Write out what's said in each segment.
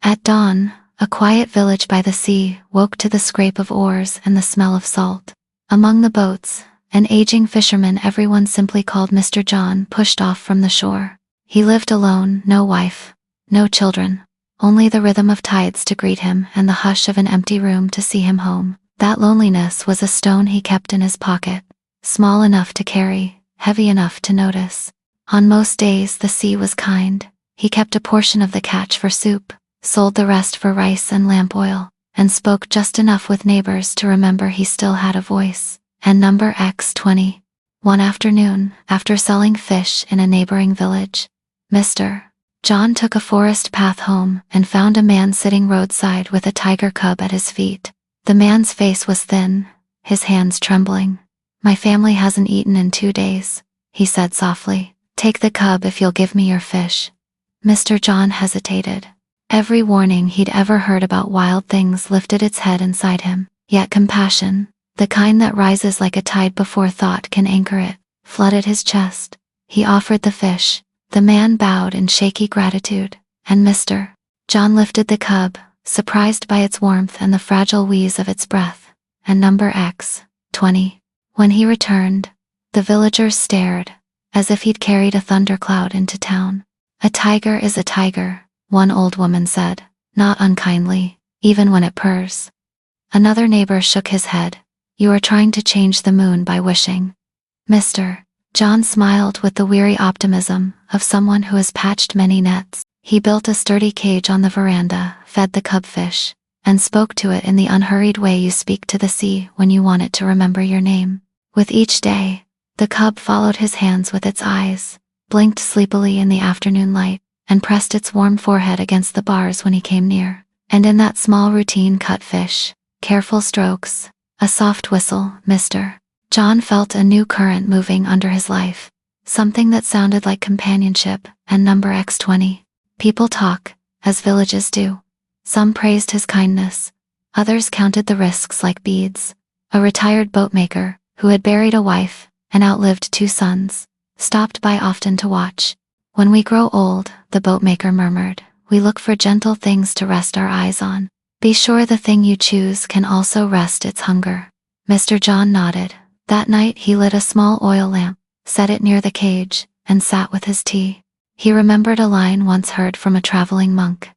At dawn, a quiet village by the sea woke to the scrape of oars and the smell of salt. Among the boats, an aging fisherman everyone simply called Mr. John pushed off from the shore. He lived alone, no wife, no children, only the rhythm of tides to greet him and the hush of an empty room to see him home. That loneliness was a stone he kept in his pocket, small enough to carry, heavy enough to notice. On most days the sea was kind. He kept a portion of the catch for soup, sold the rest for rice and lamp oil, and spoke just enough with neighbors to remember he still had a voice. And number X20. One afternoon, after selling fish in a neighboring village, Mr. John took a forest path home and found a man sitting roadside with a tiger cub at his feet. The man's face was thin, his hands trembling. "My family hasn't eaten in 2 days," he said softly. "Take the cub if you'll give me your fish." Mr. John hesitated. Every warning he'd ever heard about wild things lifted its head inside him, yet compassion, the kind that rises like a tide before thought can anchor it, flooded his chest. He offered the fish. The man bowed in shaky gratitude, and Mr. John lifted the cub, surprised by its warmth and the fragile wheeze of its breath. And number X20. When he returned, the villagers stared, as if he'd carried a thundercloud into town. "A tiger is a tiger," one old woman said, not unkindly, "even when it purrs." Another neighbor shook his head. "You are trying to change the moon by wishing." Mr. John smiled with the weary optimism of someone who has patched many nets. He built a sturdy cage on the veranda, fed the cubfish, and spoke to it in the unhurried way you speak to the sea when you want it to remember your name. With each day, the cub followed his hands with its eyes, blinked sleepily in the afternoon light, and pressed its warm forehead against the bars when he came near. And in that small routine cut fish, careful strokes, a soft whistle, Mr. John felt a new current moving under his life, something that sounded like companionship. And number X20. People talk, as villages do. Some praised his kindness, others counted the risks like beads. A retired boatmaker, who had buried a wife and outlived 2 sons, stopped by often to watch. "When we grow old," the boatmaker murmured, "we look for gentle things to rest our eyes on. Be sure the thing you choose can also rest its hunger." Mr. John nodded. That night he lit a small oil lamp, set it near the cage, and sat with his tea. He remembered a line once heard from a traveling monk.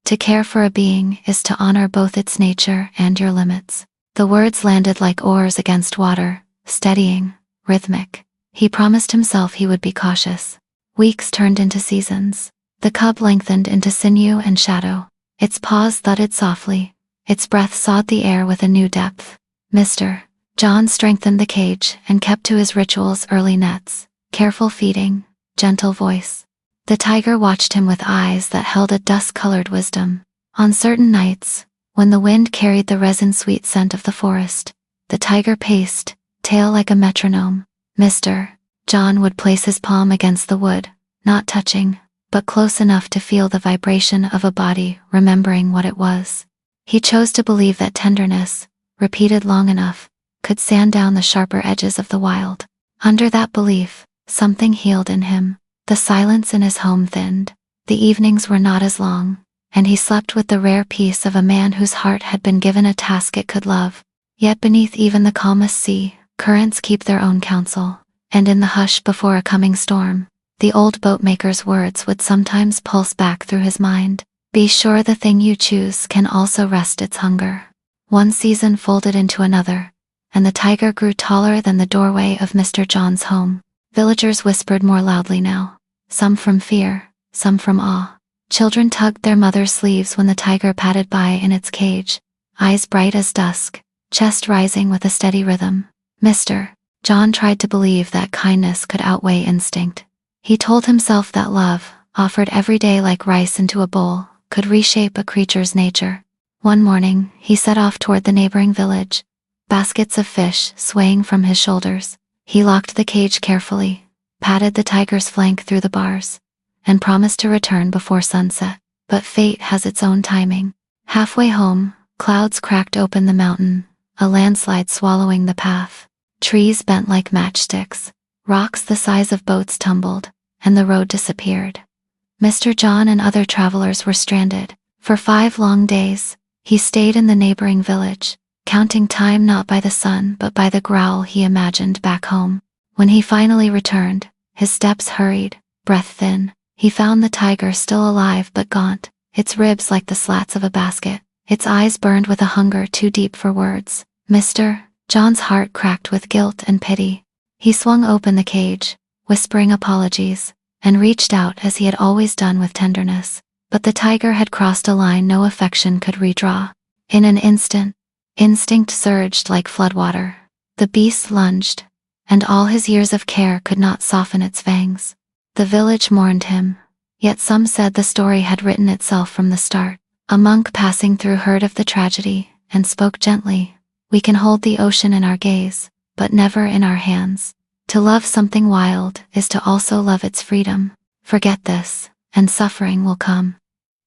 "To care for a being is to honor both its nature and your limits." The words landed like oars against water, steadying, rhythmic. He promised himself he would be cautious. Weeks turned into seasons. The cub lengthened into sinew and shadow. Its paws thudded softly. Its breath sawed the air with a new depth. Mr. John strengthened the cage and kept to his rituals: early nets, careful feeding, gentle voice. The tiger watched him with eyes that held a dust-colored wisdom. On certain nights, when the wind carried the resin-sweet scent of the forest, the tiger paced, tail like a metronome. Mr. John would place his palm against the wood, not touching, but close enough to feel the vibration of a body remembering what it was. He chose to believe that tenderness, repeated long enough, could sand down the sharper edges of the wild. Under that belief, something healed in him. The silence in his home thinned. The evenings were not as long, and he slept with the rare peace of a man whose heart had been given a task it could love. Yet beneath even the calmest sea, currents keep their own counsel, and in the hush before a coming storm, the old boatmaker's words would sometimes pulse back through his mind. "Be sure the thing you choose can also rest its hunger." One season folded into another, and the tiger grew taller than the doorway of Mr. John's home. Villagers whispered more loudly now, some from fear, some from awe. Children tugged their mother's sleeves when the tiger padded by in its cage, eyes bright as dusk, chest rising with a steady rhythm. Mr. John tried to believe that kindness could outweigh instinct. He told himself that love, offered every day like rice into a bowl, could reshape a creature's nature. One morning, he set off toward the neighboring village, baskets of fish swaying from his shoulders. He locked the cage carefully, patted the tiger's flank through the bars, and promised to return before sunset. But fate has its own timing. Halfway home, clouds cracked open the mountain, a landslide swallowing the path. Trees bent like matchsticks, rocks the size of boats tumbled, and the road disappeared. Mr. John and other travelers were stranded, For 5 long days, he stayed in the neighboring village, counting time not by the sun but by the growl he imagined back home. When he finally returned, his steps hurried, breath thin. He found the tiger still alive but gaunt, its ribs like the slats of a basket, its eyes burned with a hunger too deep for words. Mr. John's heart cracked with guilt and pity. He swung open the cage, whispering apologies, and reached out as he had always done with tenderness. But the tiger had crossed a line no affection could redraw. In an instant, instinct surged like floodwater. The beast lunged, and all his years of care could not soften its fangs. The village mourned him, yet some said the story had written itself from the start. A monk passing through heard of the tragedy, and spoke gently. We can hold the ocean in our gaze, but never in our hands. To love something wild is to also love its freedom. Forget this, and suffering will come.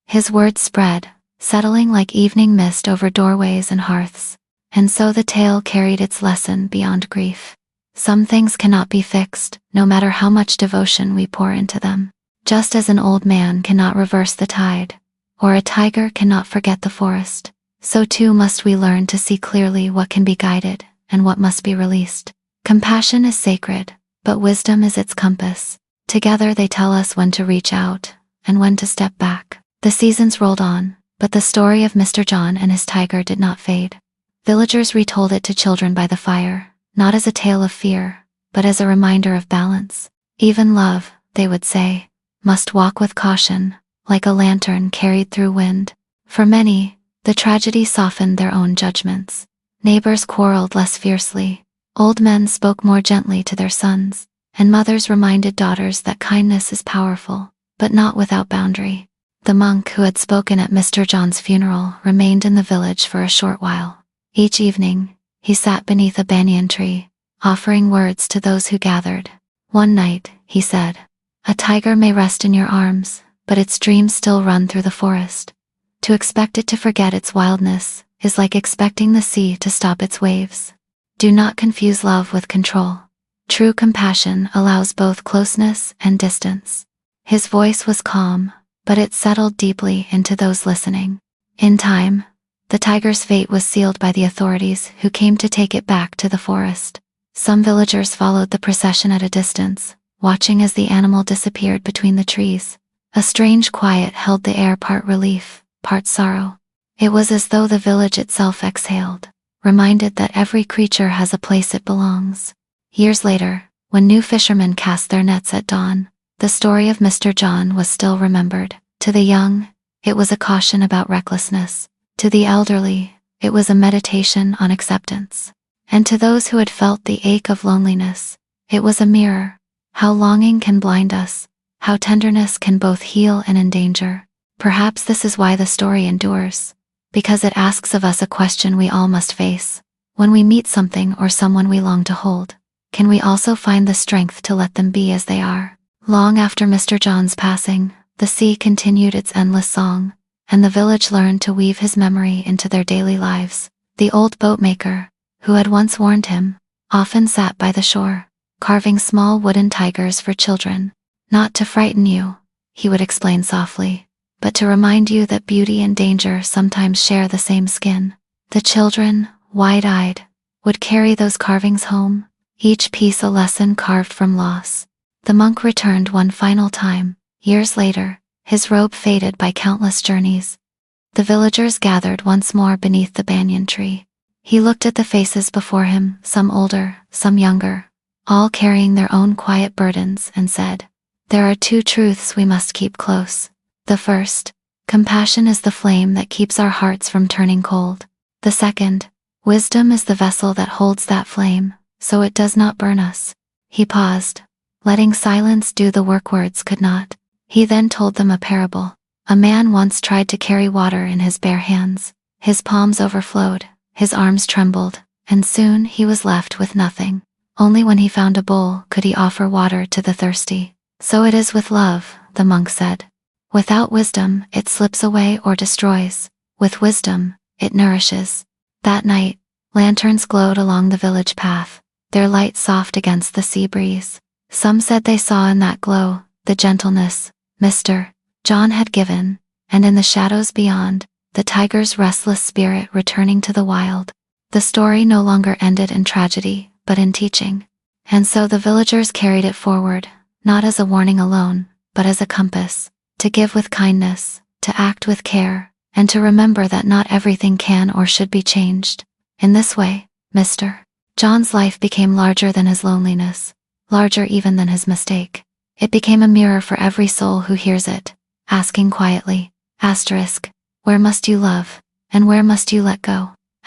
His words spread, settling like evening mist over doorways and hearths. And so the tale carried its lesson beyond grief. Some things cannot be fixed, no matter how much devotion we pour into them. Just as an old man cannot reverse the tide, or a tiger cannot forget the forest, so too must we learn to see clearly what can be guided and what must be released. Compassion is sacred, but wisdom is its compass. Together they tell us when to reach out and when to step back. The seasons rolled on, but the story of Mr. John and his tiger did not fade. Villagers retold it to children by the fire, not as a tale of fear, but as a reminder of balance. Even love, they would say, must walk with caution, like a lantern carried through wind. For many, the tragedy softened their own judgments. Neighbors quarreled less fiercely, old men spoke more gently to their sons, and mothers reminded daughters that kindness is powerful, but not without boundary. The monk who had spoken at Mr. John's funeral remained in the village for a short while. Each evening, he sat beneath a banyan tree, offering words to those who gathered. One night, he said, "A tiger may rest in your arms, but its dreams still run through the forest. To expect it to forget its wildness is like expecting the sea to stop its waves. Do not confuse love with control. True compassion allows both closeness and distance." His voice was calm, but it settled deeply into those listening. In time, the tiger's fate was sealed by the authorities who came to take it back to the forest. Some villagers followed the procession at a distance, watching as the animal disappeared between the trees. A strange quiet held the air, part relief, part sorrow. It was as though the village itself exhaled, reminded that every creature has a place it belongs. Years later, when new fishermen cast their nets at dawn, the story of Mr. John was still remembered. To the young, it was a caution about recklessness. To the elderly, it was a meditation on acceptance. And to those who had felt the ache of loneliness, it was a mirror. How longing can blind us, how tenderness can both heal and endanger. Perhaps this is why the story endures, because it asks of us a question we all must face. When we meet something or someone we long to hold, can we also find the strength to let them be as they are? Long after Mr. John's passing, the sea continued its endless song, and the village learned to weave his memory into their daily lives. The old boatmaker, who had once warned him, often sat by the shore, carving small wooden tigers for children. Not to frighten you, he would explain softly, but to remind you that beauty and danger sometimes share the same skin. The children, wide-eyed, would carry those carvings home, each piece a lesson carved from loss. The monk returned one final time, years later, his robe faded by countless journeys. The villagers gathered once more beneath the banyan tree. He looked at the faces before him, some older, some younger, all carrying their own quiet burdens, and said, "There are 2 truths we must keep close. The first, compassion is the flame that keeps our hearts from turning cold. The second, wisdom is the vessel that holds that flame, so it does not burn us." He paused, letting silence do the work words could not. He then told them a parable. A man once tried to carry water in his bare hands. His palms overflowed, his arms trembled, and soon he was left with nothing. Only when he found a bowl could he offer water to the thirsty. So it is with love, the monk said. Without wisdom, it slips away or destroys. With wisdom, it nourishes. That night, lanterns glowed along the village path, their light soft against the sea breeze. Some said they saw in that glow the gentleness Mr. John had given, and in the shadows beyond, the tiger's restless spirit returning to the wild. The story no longer ended in tragedy, but in teaching. And so the villagers carried it forward, not as a warning alone, but as a compass, to give with kindness, to act with care, and to remember that not everything can or should be changed. In this way, Mr. John's life became larger than his loneliness, larger even than his mistake. It became a mirror for every soul who hears it, asking quietly, *, where must you love, and where must you let go? *.